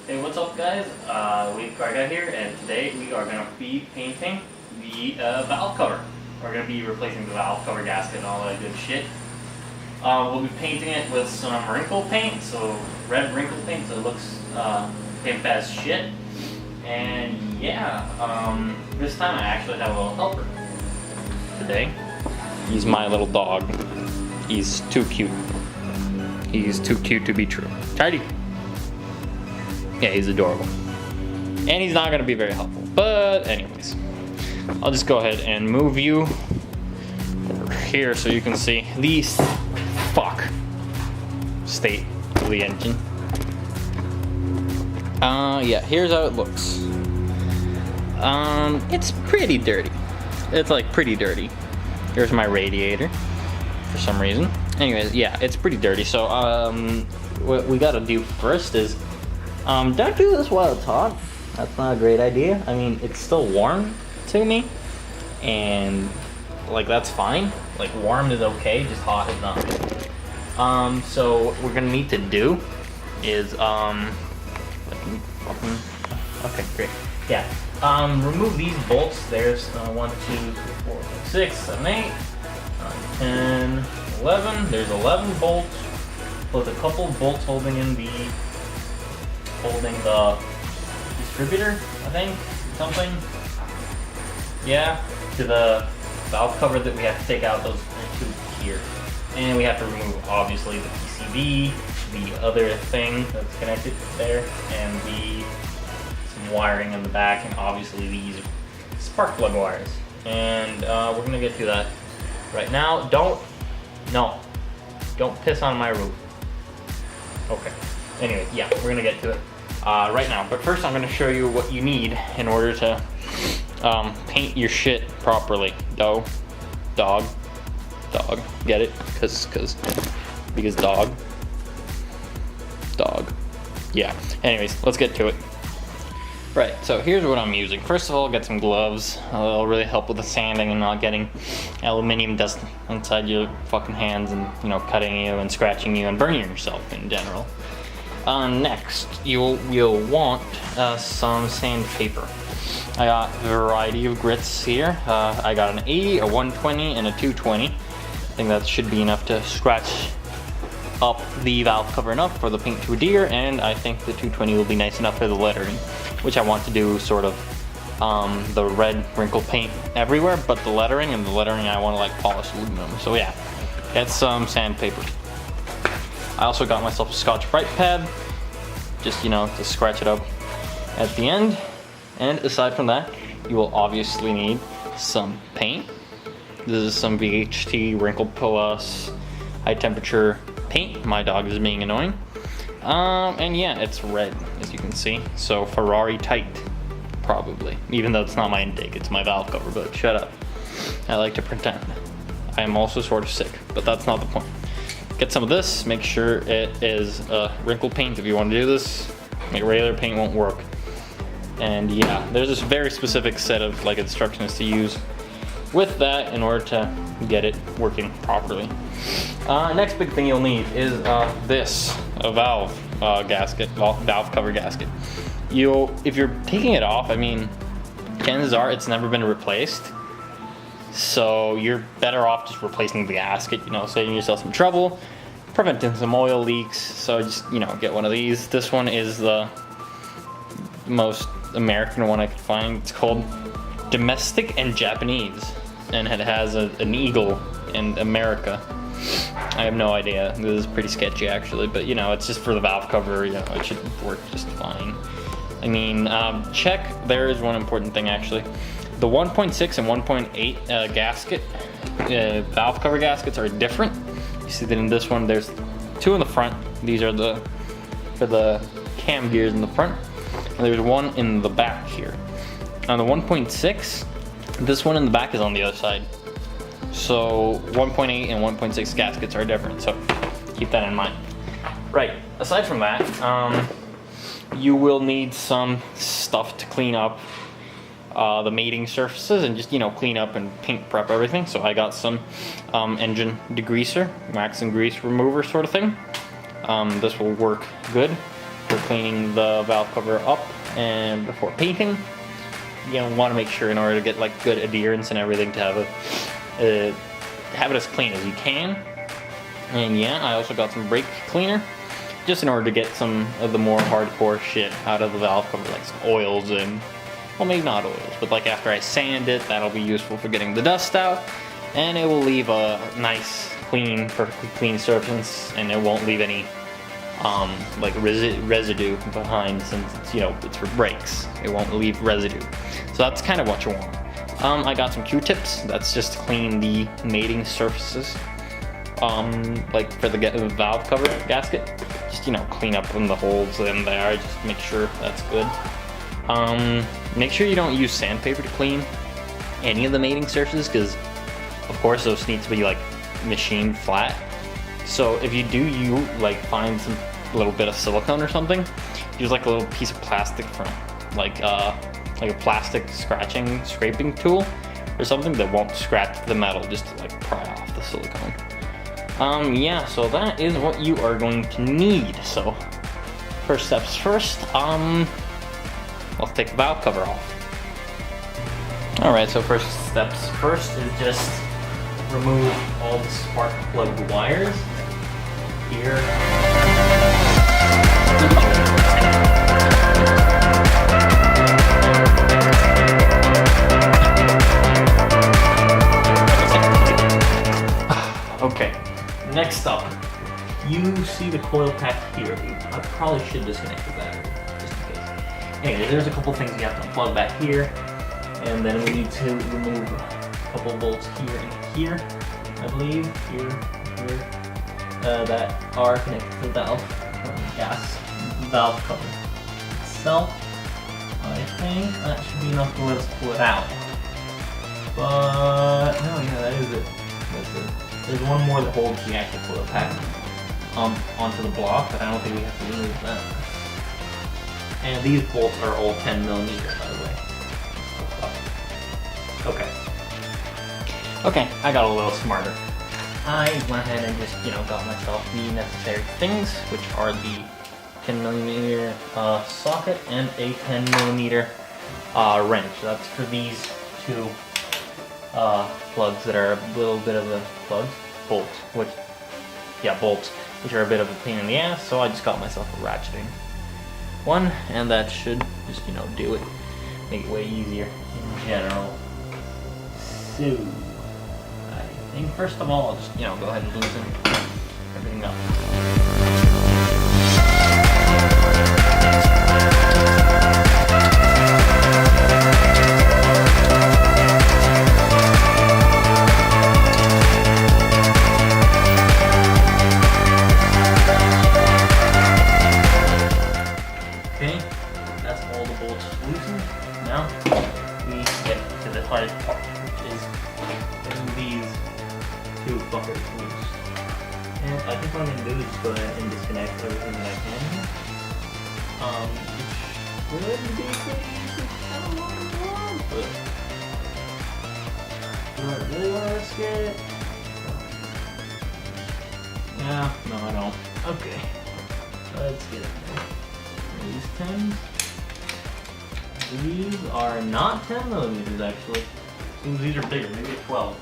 Hey, what's up guys? Garga here, and today we are going to be painting the valve cover. We're going to be replacing the valve cover gasket and all that good shit. We'll be painting it with some Wrinkle paint, so red Wrinkle paint, so it looks pimp as shit. And yeah, this time I actually have a little helper today. He's my little dog. He's too cute. He's too cute to be true. Tidy. Yeah, he's adorable. And he's not gonna be very helpful. But anyways, I'll just go ahead and move you over here so you can see the state of the engine. Yeah, here's how it looks. It's pretty dirty. It's like pretty dirty. Here's my radiator for some reason. Anyways, yeah, it's pretty dirty. So what we gotta do first is don't do this while it's hot. That's not a great idea. I mean, it's still warm to me, and like that's fine. Like warm is okay, just hot is not good. So what we're gonna need to do is okay, great. Yeah. Remove these bolts. There's 1, 2, 3, 4, 5, 6, 7, 8, 9, 10, 11. There's 11 bolts with a couple bolts holding the distributor, I think, something. Yeah, to the valve cover that we have to take out those two here. And we have to remove, obviously, the PCB, the other thing that's connected there, and some wiring in the back, and obviously these spark plug wires. And we're gonna get to that right now. Don't piss on my roof. Okay. Anyway, yeah, we're gonna get to it right now. But first I'm gonna show you what you need in order to paint your shit properly. Dog. Get it? Because dog. Yeah. Anyways, let's get to it. Right, so here's what I'm using. First of all, get some gloves. It'll really help with the sanding and not getting aluminium dust inside your fucking hands and, you know, cutting you and scratching you and burning yourself in general. Next, you'll want some sandpaper. I got a variety of grits here. I got an 80, a 120, and a 220. I think that should be enough to scratch up the valve cover enough for the paint to adhere, and I think the 220 will be nice enough for the lettering, which I want to do sort of the red Wrinkle paint everywhere, but the lettering I want to like polish aluminum. So yeah, get some sandpaper. I also got myself a Scotch-Brite pad, just, you know, to scratch it up at the end. And aside from that, you will obviously need some paint. This is some VHT Wrinkle Plus high temperature paint. My dog is being annoying. And yeah, it's red, as you can see. So Ferrari tight, probably. Even though it's not my intake, it's my valve cover, but shut up. I like to pretend. I am also sort of sick, but that's not the point. Get some of this, make sure it is Wrinkle paint if you want to do this. Like regular paint won't work. And yeah, there's this very specific set of like instructions to use with that in order to get it working properly. Next big thing you'll need is a valve cover gasket. If you're taking it off, I mean, chances are it's never been replaced. So you're better off just replacing the gasket, you know, saving yourself some trouble, preventing some oil leaks. So just, you know, get one of these. This one is the most American one I could find. It's called Domestic and Japanese, and it has an eagle in America. I have no idea. This is pretty sketchy actually, but you know, it's just for the valve cover. You know, it should work just fine. I mean, there is one important thing actually. The 1.6 and 1.8 gasket, valve cover gaskets are different. You see that in this one, there's two in the front. These are for the cam gears in the front. And there's one in the back here. On the 1.6, this one in the back is on the other side. So 1.8 and 1.6 gaskets are different, so keep that in mind. Right, aside from that, you will need some stuff to clean up the mating surfaces and just, you know, clean up and paint prep everything. So I got some engine degreaser, wax and grease remover sort of thing. This will work good for cleaning the valve cover up and before painting. You want to make sure in order to get like good adherence and everything to have it as clean as you can. And yeah, I also got some brake cleaner just in order to get some of the more hardcore shit out of the valve cover, like some oils and, well, maybe not oils, but like after I sand it, that'll be useful for getting the dust out, and it will leave a nice, clean, perfectly clean surface, and it won't leave any like residue behind, since it's, you know, it's for brakes. It won't leave residue. So that's kind of what you want. I got some Q-tips. That's just to clean the mating surfaces. Like for the valve cover gasket. Just, you know, clean up in the holes in there. Just make sure that's good. Make sure you don't use sandpaper to clean any of the mating surfaces, because of course those need to be like machined flat. So if you do, you like find some little bit of silicone or something, use like a little piece of plastic from like a plastic scraping tool or something that won't scratch the metal, just to like pry off the silicone. Yeah, so that is what you are going to need. So first steps first, let's take the valve cover off. Alright, so first steps first is just remove all the spark plug wires here. Okay, next up, you see the coil pack here. I probably should disconnect the battery, just in case. Anyway, there's a couple things you have to unplug back here, and then we need to remove a couple bolts here and here, I believe, here, that are connected to the valve cover itself. I think that should be enough to let us pull it out. But no, yeah, that is it. That's it. There's one more that holds the actual coil pack onto the block, but I don't think we have to remove that. And these bolts are all 10 millimeters, by the way. Okay, I got a little smarter. I went ahead and just, you know, got myself the necessary things, which are the 10 millimeter socket and a 10 millimeter wrench. That's for these two plugs that are a little bit of a bolts, which are a bit of a pain in the ass. So I just got myself a ratcheting one, and that should just, you know, do it, make it way easier in general. So I think first of all, I'll just, you know, go ahead and loosen everything up. Okay, that's all the bolts loosened. Now we get to the hard part, which is getting these two fuckers loose. And I think what I'm going to do is just go ahead and disconnect everything that I can here. Which would be pretty easy. I don't want to run, but do I really want to risk it? Yeah, no I don't. Okay, let's get it there. These 10s. These are not 10 millimeters actually. Seems these are bigger, maybe a 12.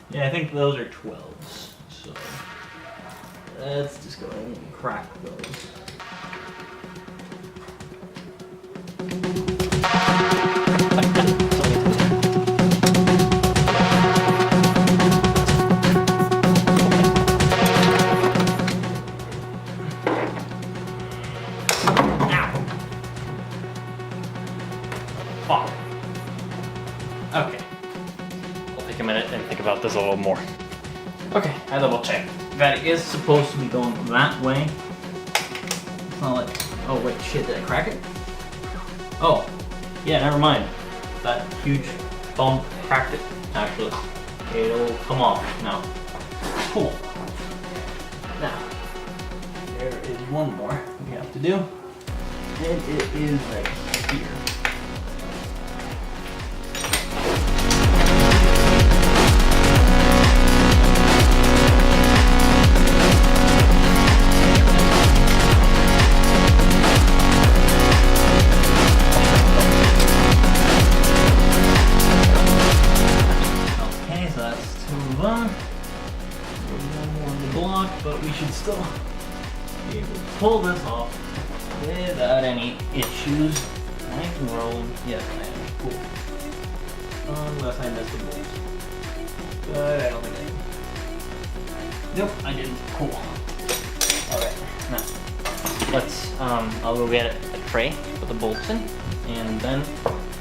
Yeah, I think those are 12s. So let's just go ahead and crack those. Fuck. Okay. I'll take a minute and think about this a little more. Okay, I double checked. That is supposed to be going that way. It's not like, oh wait, shit, did I crack it? Oh, yeah, never mind. That huge bump cracked it, actually. It'll come off now. Cool. Now, one more we have to do, and it is right here. But we should still be able to pull this off without any issues. Nice and rolled. Yes, I am. Cool. Unless I missed the bolts. But I don't think I did. Nope, I didn't. Cool. Alright, now let's, I'll go get a tray to put the bolts in, and then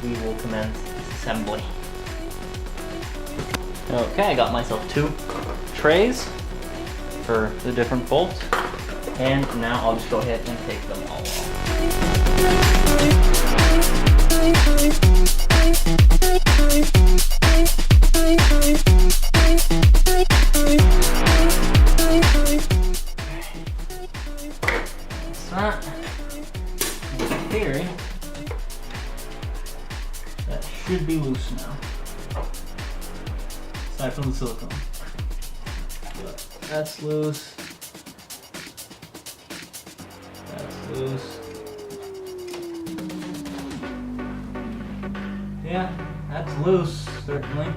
we will commence assembly. Okay, I got myself 2 trays for the different bolts, and now I'll just go ahead and take them all off. That's that. In theory, that should be loose now, aside from the silicone. That's loose. That's loose. Yeah, that's loose, certainly.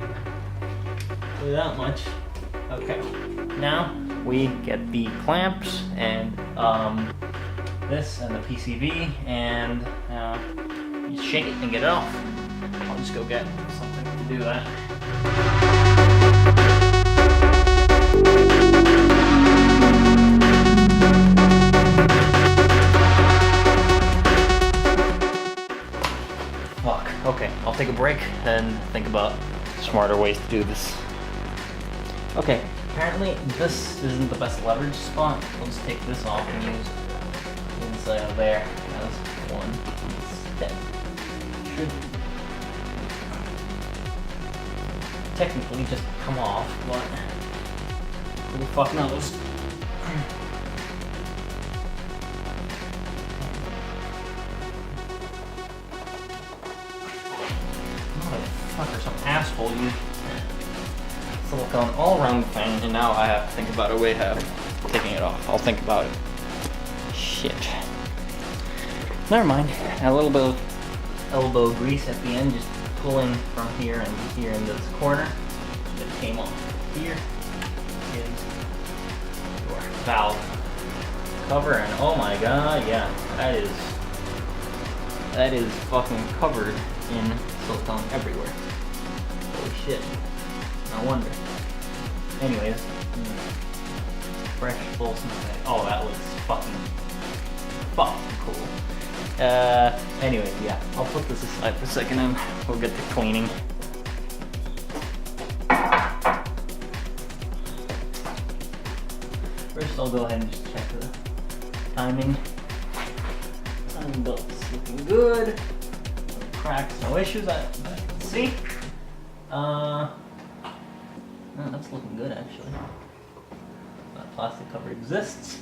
Do that much. Okay. Now we get the clamps and this and the PCV, and you shake it and get it off. I'll just go get something to do that. Okay, I'll take a break and think about smarter ways to do this. Okay, apparently this isn't the best leverage spot. I'll just take this off and use the inside of there as one step. Should technically just come off, but who the fuck knows? Or some asshole used silicone all around the thing, and now I have to think about a way of taking it off. I'll think about it. Shit. Never mind. A little bit of elbow grease at the end, just pulling from here and here into this corner. It came off. Here is your valve cover, and oh my god, yeah, that is fucking covered in silicone everywhere. Holy shit. No wonder. Anyways, fresh bolts in the bag. Oh, that looks fucking cool. Anyways, yeah, I'll put this aside for a second and we'll get to cleaning. First, I'll go ahead and just check the timing. Timing belt's looking good. Cracks, no issues that I can see. No, that's looking good actually. That plastic cover exists.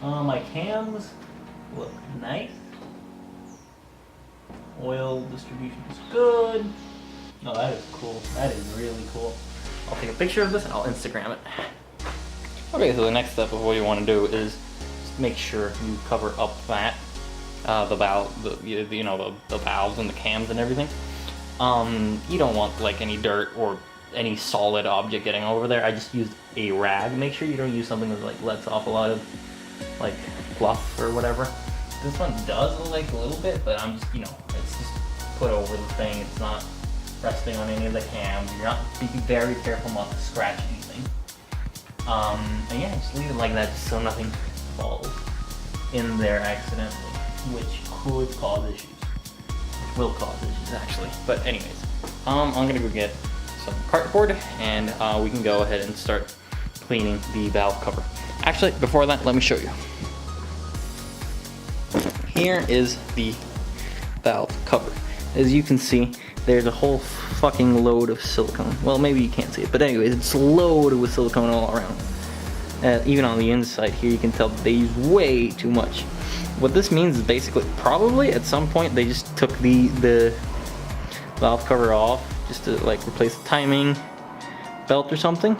My cams look nice. Oil distribution is good. Oh, that is cool. That is really cool. I'll take a picture of this and I'll Instagram it. Okay, so the next step of what you want to do is just make sure you cover up that the valve, the valves and the cams and everything. You don't want like any dirt or any solid object getting over there. I just used a rag. Make sure you don't use something that like lets off a lot of like fluff or whatever. This one does like a little bit, but I'm just, it's just put over the thing. It's not resting on any of the cams. Be very careful not to scratch anything. And yeah, just leave it like that just so nothing falls in there accidentally, which could cause issues. Will cause issues actually. But anyways, I'm gonna go get some cardboard and we can go ahead and start cleaning the valve cover. Actually, before that, let me show you. Here is the valve cover. As you can see, there's a whole fucking load of silicone. Well, maybe you can't see it, but anyways, it's loaded with silicone all around. Even on the inside here, you can tell they use way too much. What this means is basically, probably at some point they just took the valve cover off just to like replace the timing belt or something,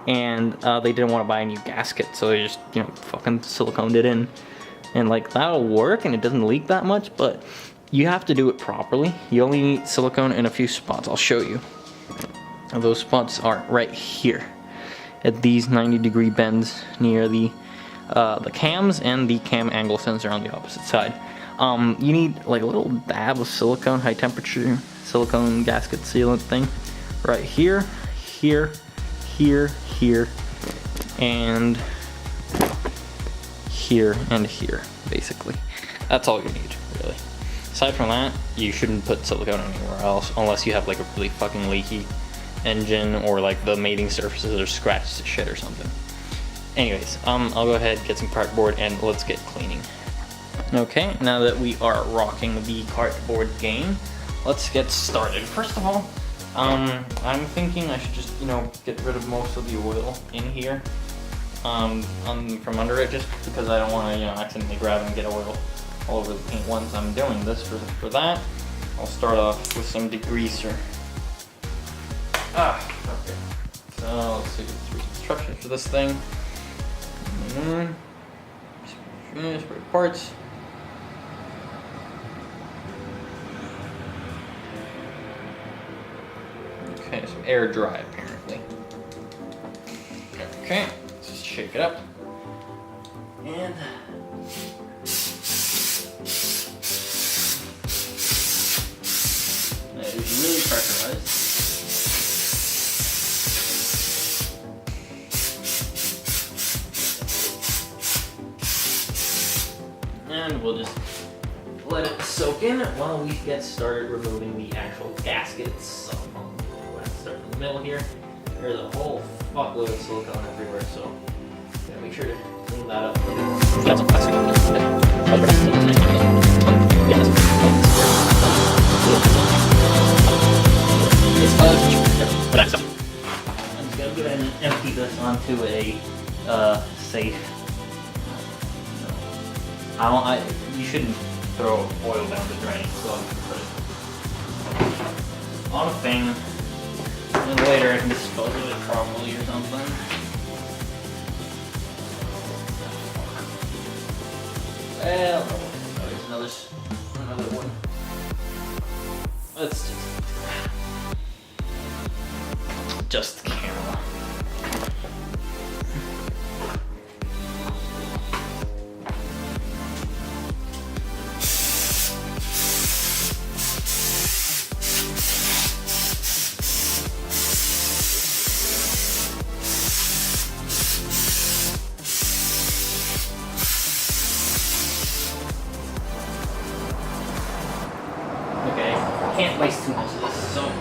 and they didn't want to buy a new gasket, so they just, you know, fucking siliconed it in, and like that'll work and it doesn't leak that much, but you have to do it properly. You only need silicone in a few spots. I'll show you. And those spots are right here at these 90-degree bends near the cams and the cam angle sensor on the opposite side. You need like a little dab of silicone, high temperature silicone gasket sealant thing right here, here, here, here, and here and here, basically. That's all you need, really. Aside from that, you shouldn't put silicone anywhere else unless you have like a really fucking leaky engine or like the mating surfaces are scratched to shit or something. Anyways, I'll go ahead, get some cardboard, and let's get cleaning. Okay, now that we are rocking the cardboard game, let's get started. First of all, I'm thinking I should just, you know, get rid of most of the oil in here from under it, just because I don't want to, you know, accidentally grab and get oil all over the paint once I'm doing this. For that, I'll start off with some degreaser. Okay. So let's see the instructions for this thing. Finish parts. Okay, so air dry apparently. Okay, let's just shake it up. And that is really pressurized. And we'll just let it soak in while we get started removing the actual gaskets. So I'm going to start from the middle here. There's a whole fuckload of silicone everywhere, so yeah, make sure to clean that up. Got some plastic on I'm just going to go ahead and empty this onto a safe. You shouldn't throw oil down the drain, so I'm gonna put it on a thing, and later I can dispose of it properly or something. Well, oh, there's another one. Let's just the camera. Can't waste too much of this, so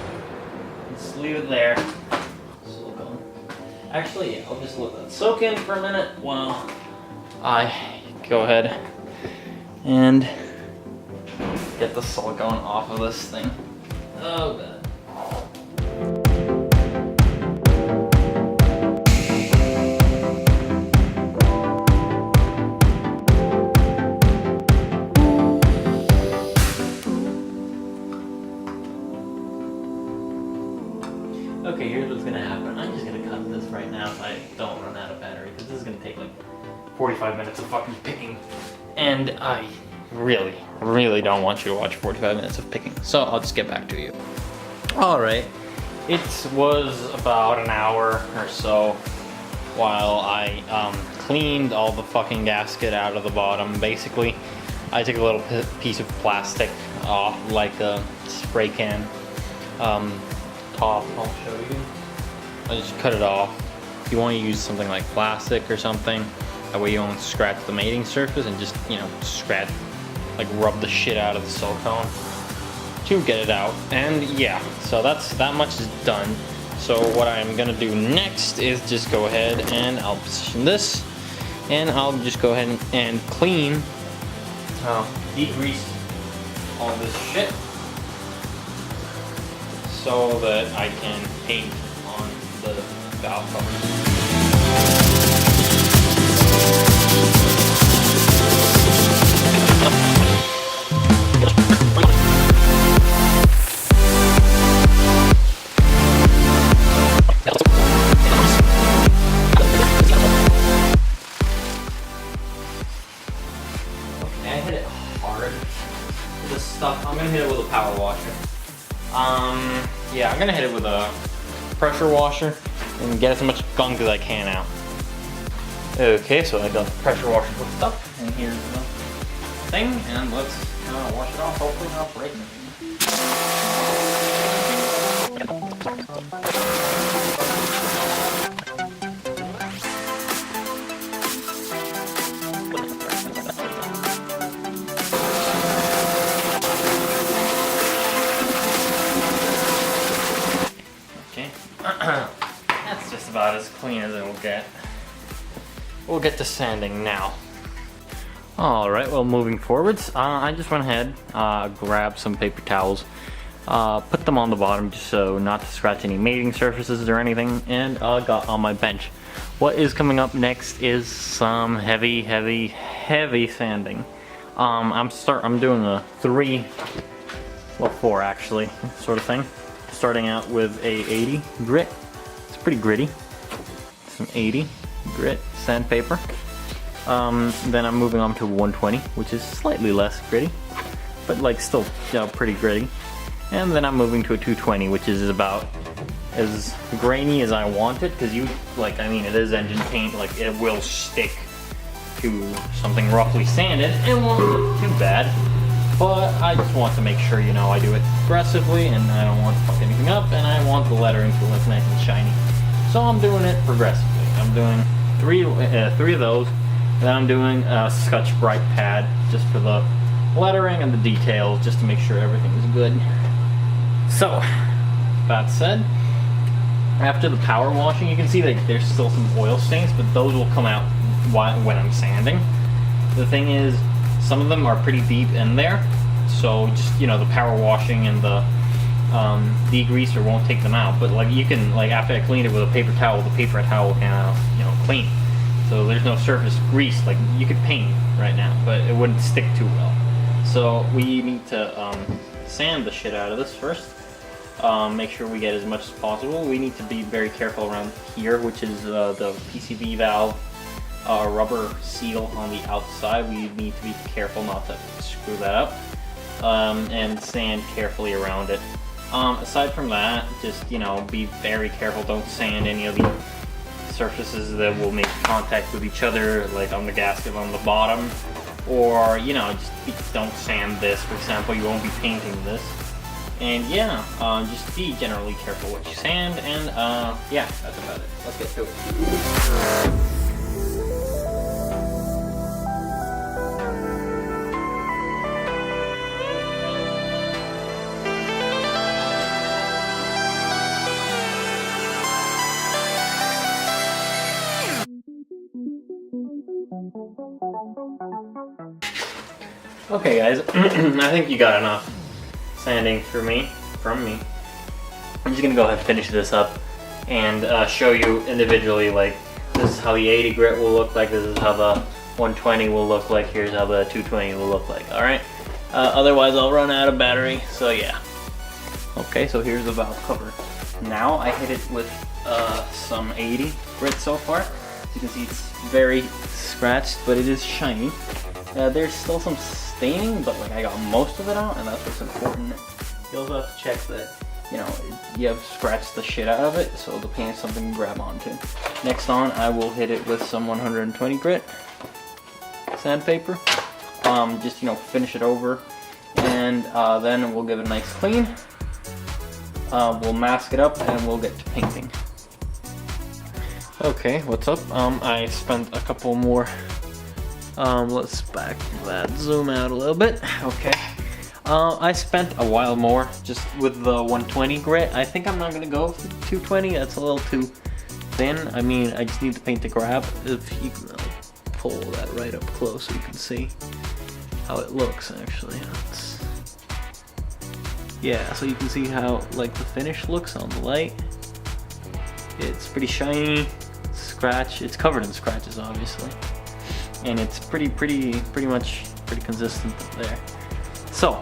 let's leave it there. Silicone. Actually, yeah, I'll just let that soak in for a minute while I go ahead and get the silicone off of this thing. Oh god. Okay, here's what's gonna happen. I'm just gonna cut this right now so I don't run out of battery, because this is gonna take like 45 minutes of fucking picking. And I really, really don't want you to watch 45 minutes of picking. So I'll just get back to you. Alright, it was about an hour or so while I cleaned all the fucking gasket out of the bottom. Basically, I took a little piece of plastic off, like a spray can. Top, I'll show you. I just cut it off. If you want to use something like plastic or something, that way you won't scratch the mating surface and just, you know, scratch, like rub the shit out of the silicone to get it out. And yeah, so that much is done. So what I'm gonna do next is just go ahead and I'll position this, and I'll just go ahead and clean, degrease all this shit, so that I can paint on the valve cover. I hit it hard with this stuff. I'm gonna hit it with a power washer. Yeah, I'm gonna hit it with a pressure washer and get as much gunk as I can out. Okay, so I got the pressure washer hooked up, and here's the thing, and let's wash it off. Hopefully not break anything. That's just about as clean as it will get. We'll get to sanding now. Alright, well, moving forwards, I just went ahead, grabbed some paper towels, put them on the bottom just so not to scratch any mating surfaces or anything, and got on my bench. What is coming up next is some heavy sanding. I'm doing a 4 actually, sort of thing. Starting out with a 80 grit. It's pretty gritty. Some 80 grit sandpaper. Then I'm moving on to 120, which is slightly less gritty, but like still, you know, pretty gritty. And then I'm moving to a 220, which is about as grainy as I want it, because it is engine paint, like it will stick to something roughly sanded. It won't look too bad. But I just want to make sure, you know, I do it aggressively and I don't want to fuck anything up, and I want the lettering to look nice and shiny. So I'm doing it progressively. I'm doing three of those, and then I'm doing a Scotch Brite pad just for the lettering and the details, just to make sure everything is good. So, that said, after the power washing, you can see that there's still some oil stains, but those will come out when I'm sanding. The thing is, some of them are pretty deep in there, so just, you know, the power washing and the degreaser won't take them out. But like you can, like after I clean it with a paper towel, the paper towel can, you know, clean. So there's no surface grease. Like you could paint right now, but it wouldn't stick too well. So we need to sand the shit out of this first. Make sure we get as much as possible. We need to be very careful around here, which is the PCV valve. Rubber seal on the outside. We need to be careful not to screw that up, and sand carefully around it. Aside from that, just, you know, be very careful. Don't sand any of the surfaces that will make contact with each other, like on the gasket on the bottom, or, you know, don't sand this, for example. You won't be painting this. And yeah, just be generally careful what you sand, and yeah, that's about it. Let's get to it. Okay guys, I think you got enough sanding from me. I'm just gonna go ahead and finish this up and show you individually, like, this is how the 80 grit will look like, this is how the 120 will look like, here's how the 220 will look like, alright? Otherwise I'll run out of battery, so yeah. Okay, so here's the valve cover. Now I hit it with some 80 grit so far. As you can see, it's very scratched, but it is shiny. There's still some staining, but like I got most of it out, and that's what's important. You also have to check that, you know, you have scratched the shit out of it, so the paint is something to grab onto. Next on, I will hit it with some 120 grit sandpaper. Just, you know, finish it over, and then we'll give it a nice clean. We'll mask it up, and we'll get to painting. Okay, what's up? I spent a couple more. Let's back that, zoom out a little bit. Okay. I spent a while more just with the 120 grit. I think I'm not gonna go with 220. That's a little too thin. I mean, I just need the paint to grab. If you can pull that right up close so you can see how it looks actually. Yeah, so you can see how like the finish looks on the light. It's pretty shiny. Scratch. It's covered in scratches, obviously. and it's pretty much pretty consistent there. So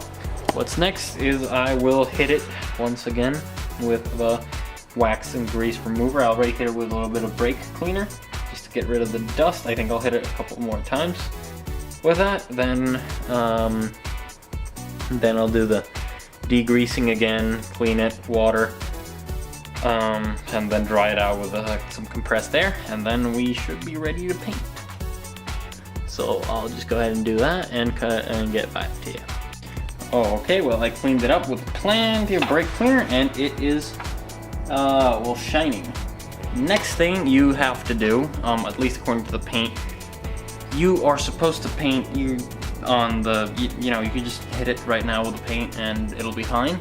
what's next is I will hit it once again with the wax and grease remover. I already hit it with a little bit of brake cleaner just to get rid of the dust. I think I'll hit it a couple more times with that. Then I'll do the degreasing again, clean it, water, and then dry it out with some compressed air, and then we should be ready to paint. So I'll just go ahead and do that and cut and get back to you. Oh, okay, well I cleaned it up with plenty of brake cleaner and it is, well, shining. Next thing you have to do, at least according to the paint, you are supposed to paint on the, you know, you can just hit it right now with the paint and it'll be fine.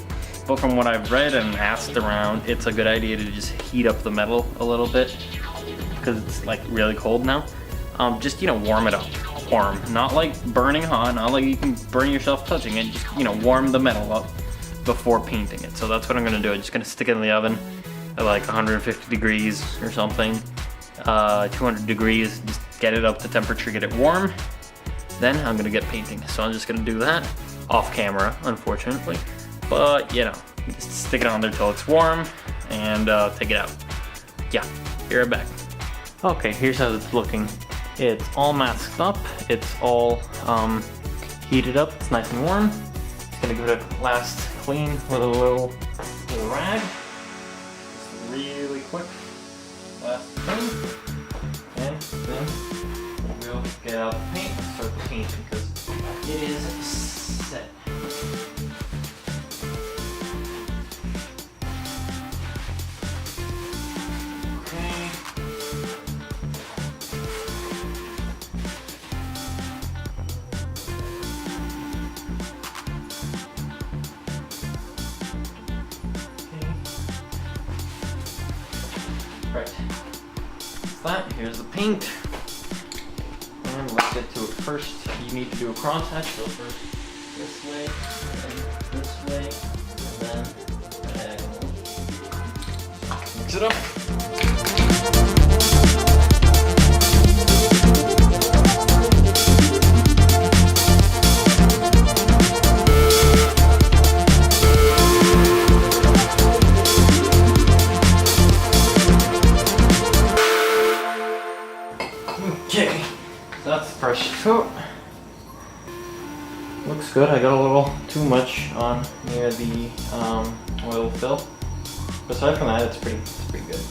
But from what I've read and asked around, it's a good idea to just heat up the metal a little bit because it's like really cold now. Just, you know, warm it up. Warm, not like burning hot, not like you can burn yourself touching it, just, you know, warm the metal up before painting it. So that's what I'm gonna do. I'm just gonna stick it in the oven at like 150 degrees or something, 200 degrees, just get it up to temperature, get it warm. Then I'm gonna get painting. So I'm just gonna do that off camera, unfortunately. But, you know, just stick it on there till it's warm and take it out. Yeah, be right back. Okay, here's how it's looking. It's all masked up, it's all heated up, it's nice and warm. Just gonna give it a last clean with a little rag. Just really quick, last clean. And then we'll get out the paint and start the painting because it is set. Right, that's that. Here's the paint. And let's get to it. First, you need to do a crosshatch. So first this way, and this way, and then diagonal. Mix it up. Okay, so that's the pressure coat. Looks good. I got a little too much on near the oil fill. But aside from that, it's pretty good.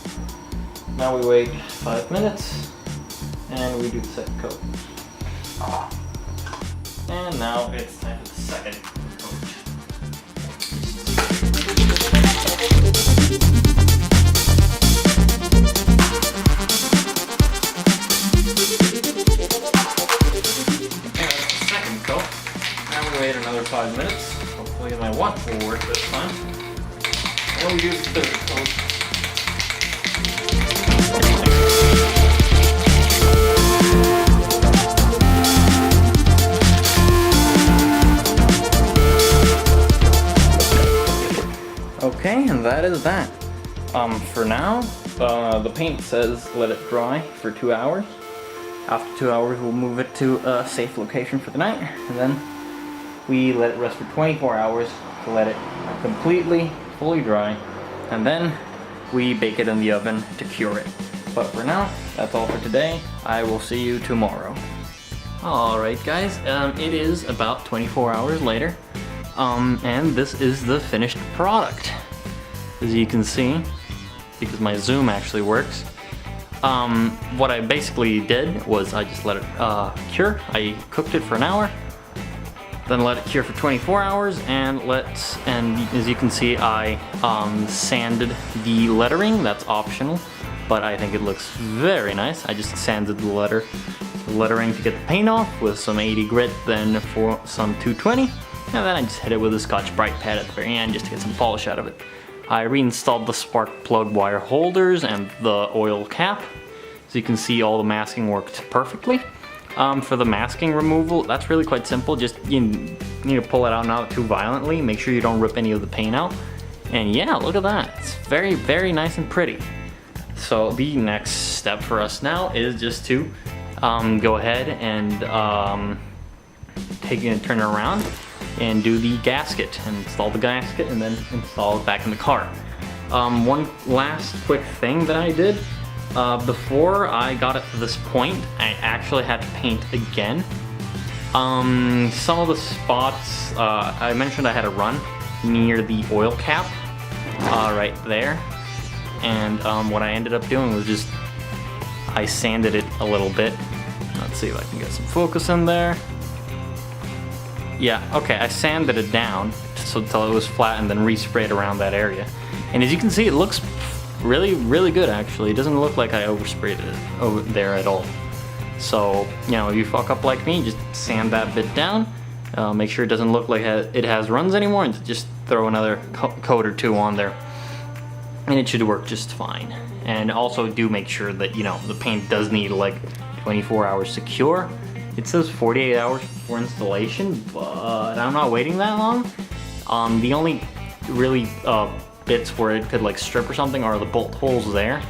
Now we wait 5 minutes and we do the second coat. And now it's time for the second coat. Wait another 5 minutes. Hopefully my watch will work this time. And we do the third coat. Okay, and that is that. For now, the paint says let it dry for 2 hours. After 2 hours, we'll move it to a safe location for the night, and then we let it rest for 24 hours to let it completely, fully dry, and then we bake it in the oven to cure it. But for now, that's all for today. I will see you tomorrow. Alright guys, it is about 24 hours later, and this is the finished product. As you can see, because my zoom actually works, what I basically did was I just let it cure. I cooked it for an hour, then let it cure for 24 hours, and as you can see, I sanded the lettering. That's optional, but I think it looks very nice. I just sanded the lettering to get the paint off with some 80 grit, then for some 220, and then I just hit it with a Scotch-Brite pad at the very end just to get some polish out of it. I reinstalled the spark plug wire holders and the oil cap. As you can see, all the masking worked perfectly. For the masking removal, that's really quite simple. Just you need to pull it out not too violently. Make sure you don't rip any of the paint out. And yeah, look at that. It's very, very nice and pretty. So the next step for us now is just to go ahead and turn it around and do the gasket, and install the gasket, and then install it back in the car. One last quick thing that I did, before I got it to this point, I actually had to paint again. Some of the spots, I mentioned I had a run near the oil cap, right there. And what I ended up doing was just, I sanded it a little bit. Let's see if I can get some focus in there. Yeah, okay, I sanded it down until it was flat, and then resprayed around that area. And as you can see, it looks really, really good actually. It doesn't look like I oversprayed it over there at all. So, you know, if you fuck up like me, just sand that bit down. Make sure it doesn't look like it has runs anymore, and just throw another coat or two on there. And it should work just fine. And also do make sure that, you know, the paint does need like 24 hours to cure. It says 48 hours for installation, but I'm not waiting that long. The only really bits where it could like strip or something are the bolt holes there.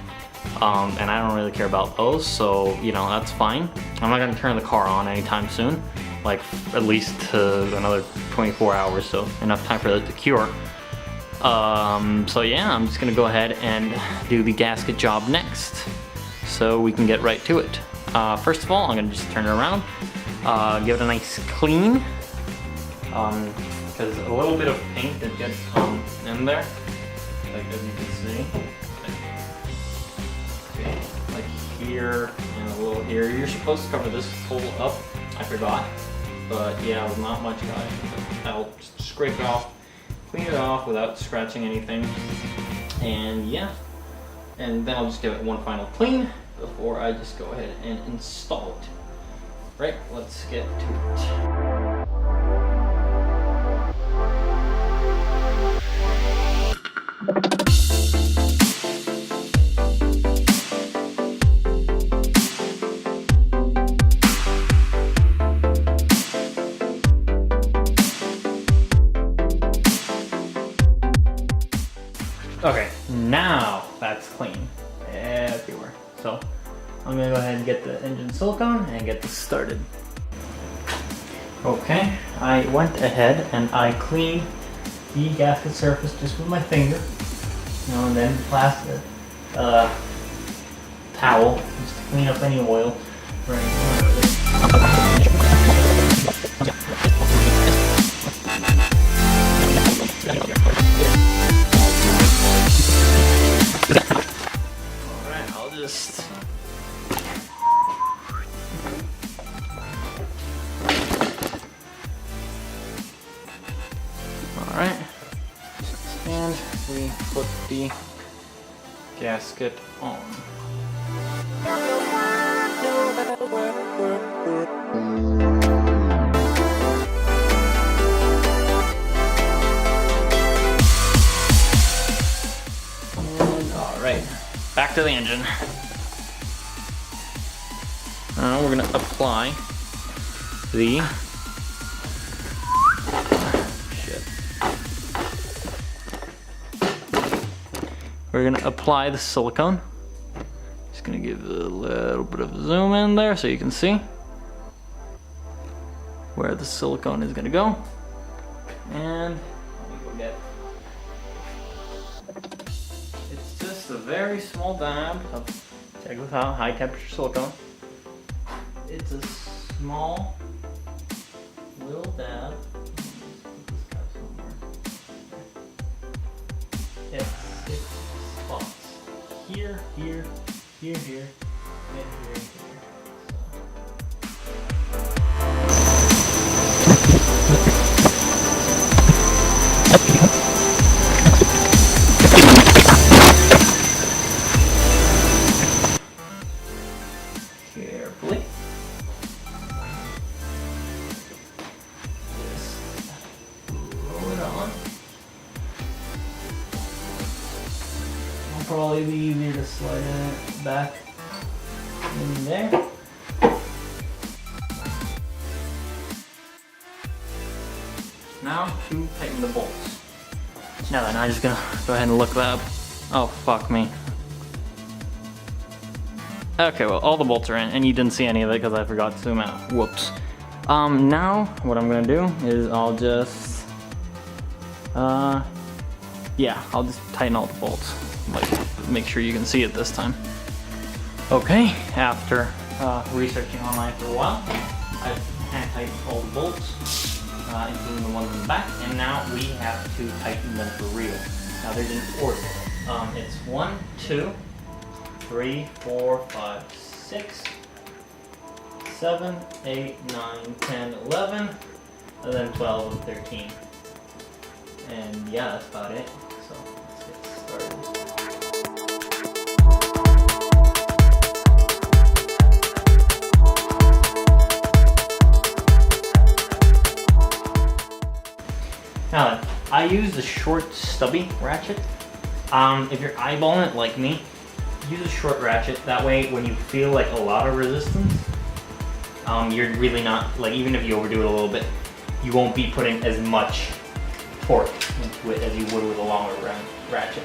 And I don't really care about those, so, you know, that's fine. I'm not gonna turn the car on anytime soon, like at least another 24 hours, so enough time for it to cure. So yeah, I'm just gonna go ahead and do the gasket job next, so we can get right to it. First of all, I'm gonna just turn it around, give it a nice clean, because a little bit of paint that gets in there, like as you can see, like here and a little here. You're supposed to cover this whole up. I forgot, but yeah, with not much guys, I'll just scrape it off, clean it off without scratching anything, and yeah, and then I'll just give it one final clean before I just go ahead and install it. Right, let's get to it. Okay, now that's clean everywhere. So I'm gonna go ahead and get the engine silicone and get this started. Okay, I went ahead and I cleaned the gasket surface just with my finger, you know, and then plastic towel just to clean up any oil or anything. Alright, I'll just Alright, and we put the gasket on. And alright, back to the engine. Now we're going to apply the We're gonna apply the silicone. Just gonna give it a little bit of zoom in there so you can see where the silicone is gonna go. And let me go get it. It's just a very small dab of, check this out, high temperature silicone. It's a small little dab. It's spots. Here, here, here, here, and here, here. Carefully. Just roll it on. It'll probably be easier to slide it back in there. Now to tighten the bolts. Now then, I'm just gonna go ahead and look that up. Oh, fuck me. Okay, well, all the bolts are in, and you didn't see any of it because I forgot to zoom out. Whoops. Now, what I'm gonna do is I'll just, yeah, I'll just tighten all the bolts. Like, make sure you can see it this time. Okay, after researching online for a while, I've hand tightened all the bolts, including the ones in the back, and now we have to tighten them for real. Now there's an order. It's 1, 2, 3, 4, 5, 6, 7, 8, 9, 10, 11, and then 12 and 13. And yeah, that's about it. So let's get started. Now then, I use the short stubby ratchet. If you're eyeballing it like me, use a short ratchet. That way when you feel like a lot of resistance, you're really not, like, even if you overdo it a little bit, you won't be putting as much torque into it as you would with a longer ratchet.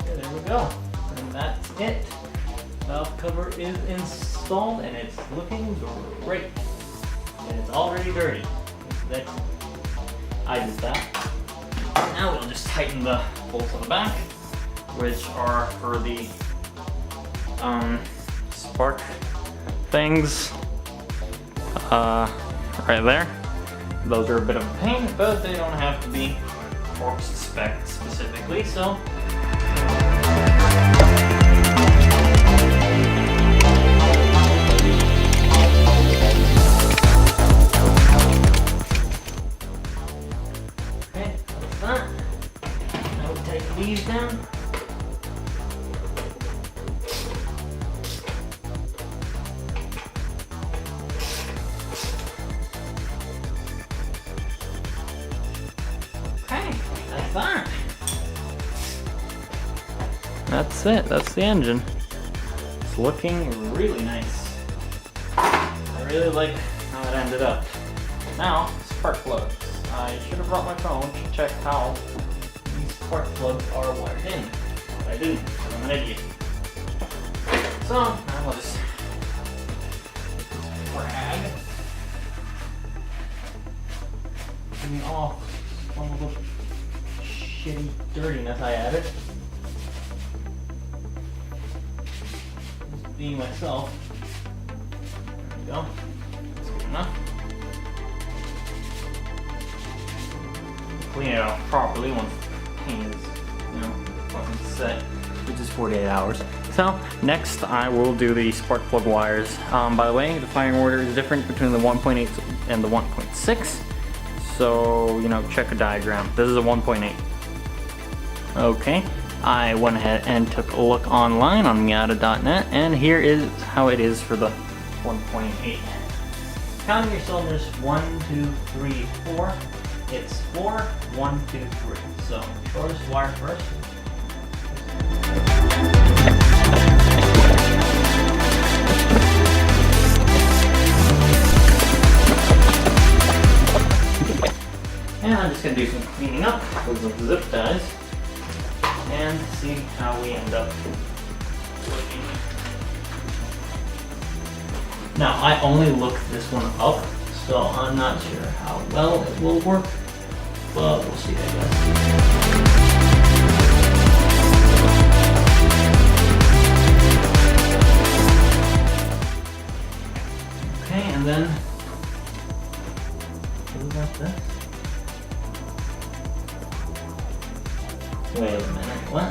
Okay, there we go. And that's it. Valve cover is installed and it's looking great. And it's already dirty. That's, I did that. Now we'll just tighten the bolts on the back, which are for the spark things right there. Those are a bit of a pain, but they don't have to be torque spec specifically, so. Okay, that's that. Now we'll take these down. That's it, that's the engine. It's looking really nice. I really like how it ended up. Now, spark plugs. I should have brought my phone to check how these spark plugs are wired in. But I didn't, because I'm an idiot. So, now we'll just drag. Getting off all the shitty dirtiness I added. Just being myself. There we go. That's good enough. Clean it out properly once the paint is, fucking set, which is 48 hours. So next I will do the spark plug wires. By the way, the firing order is different between the 1.8 and the 1.6. So, check a diagram. This is a 1.8. Okay, I went ahead and took a look online on Miata.net, and here is how it is for the 1.8. Counting your cylinders, 1, 2, 3, 4. It's 4, 1, 2, 3. So, shortest wire first. And I'm just going to do some cleaning up with some zip ties and see how we end up working. Now, I only looked this one up, so I'm not sure how well it will work, but we'll see, I guess. Okay, and then what about this? Wait a minute, what?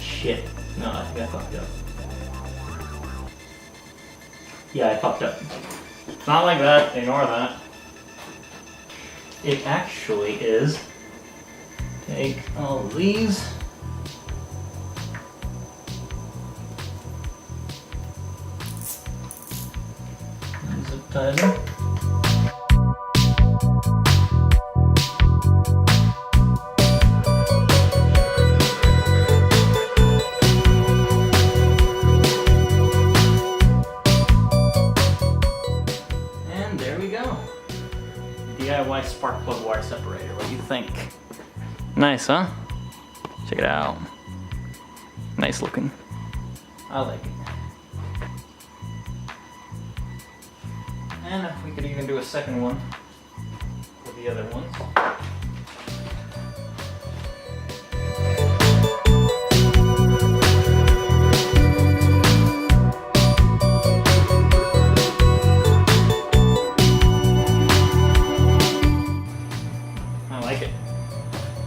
Shit. No, I think I fucked up. Yeah, I fucked up. It's not like that, ignore that. It actually is, take all of these, and zip tie them. spark plug wire separator. What do you think? Nice, huh? Check it out. Nice looking. I like it. And we could even do a second one with the other ones.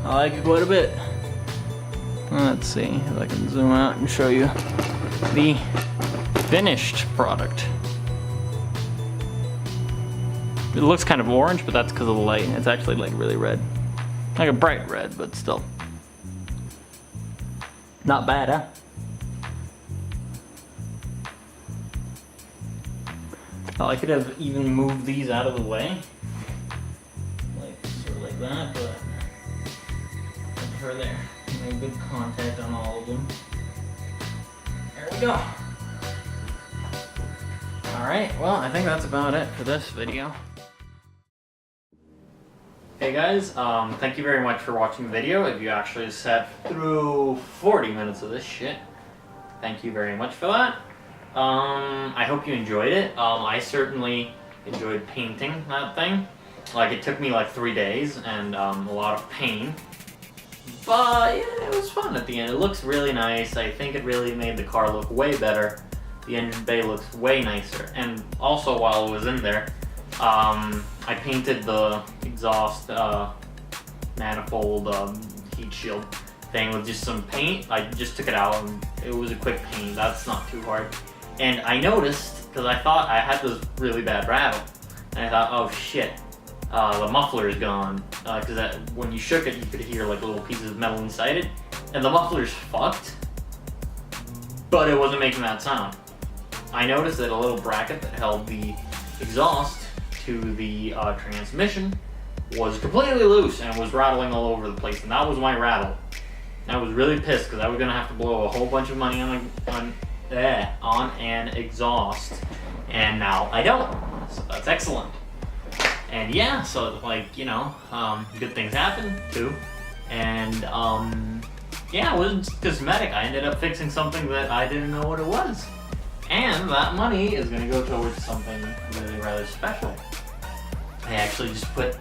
I like it quite a bit. Let's see if I can zoom out and show you the finished product. It looks kind of orange, but that's because of the light. It's actually like really red. Like a bright red, but still. Not bad, huh? I could have even moved these out of the way. Like, sort of like that, but her there. Made good contact on all of them. There we go. Alright, well, I think that's about it for this video. Hey guys, thank you very much for watching the video. If you actually sat through 40 minutes of this shit, thank you very much for that. I hope you enjoyed it. I certainly enjoyed painting that thing. Like, it took me like 3 days and a lot of pain. But yeah, it was fun at the end. It looks really nice. I think it really made the car look way better. The engine bay looks way nicer. And also, while it was in there, I painted the exhaust manifold heat shield thing with just some paint. I just took it out and it was a quick paint. That's not too hard. And I noticed, because I thought I had this really bad rattle, and I thought, oh shit, the muffler is gone. Because when you shook it, you could hear like little pieces of metal inside it, and the muffler's fucked, but it wasn't making that sound. I noticed that a little bracket that held the exhaust to the transmission was completely loose and was rattling all over the place, and that was my rattle. And I was really pissed because I was gonna have to blow a whole bunch of money on an exhaust, and now I don't. So that's excellent. And yeah, so like, you know, good things happen too. And yeah, it wasn't cosmetic. I ended up fixing something that I didn't know what it was. And that money is gonna go towards something really rather special. I actually just put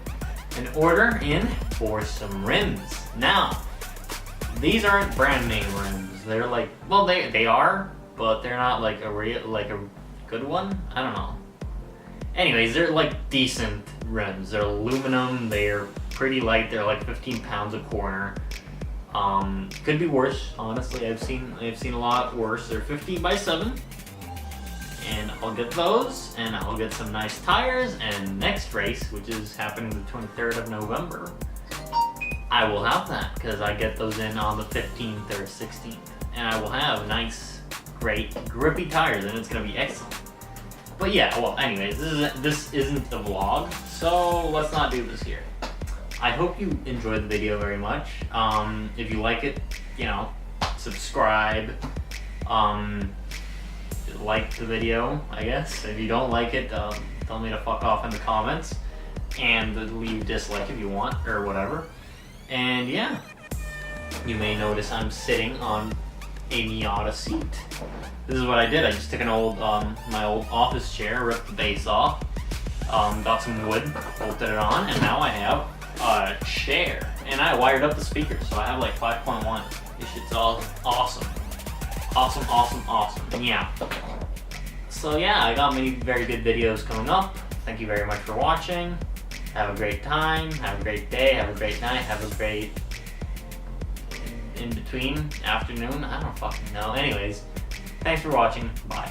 an order in for some rims. Now, these aren't brand name rims. They're like, well, they are, but they're not like a good one. I don't know. Anyways, they're like decent rims. They're aluminum. They're pretty light. They're like 15 pounds a corner. Could be worse. Honestly, I've seen a lot worse. They're 50x7, and I'll get those, and I'll get some nice tires. And next race, which is happening the 23rd of November, I will have that because I get those in on the 15th or 16th, and I will have nice, great, grippy tires, and it's gonna be excellent. But yeah, well, anyways, this isn't the vlog, so let's not do this here. I hope you enjoyed the video very much. If you like it, you know, subscribe, like the video, I guess. If you don't like it, tell me to fuck off in the comments, and leave dislike if you want, or whatever. And yeah, you may notice I'm sitting on a Miata seat. This is what I did. I just took an old, my old office chair, ripped the base off, got some wood, bolted it on, and now I have a chair. And I wired up the speakers, so I have like 5.1. This shit's all awesome. Awesome, awesome, awesome. Yeah. So yeah, I got many very good videos coming up. Thank you very much for watching. Have a great time, have a great day, have a great night, have a great in between afternoon. I don't fucking know. Anyways, thanks for watching. Bye.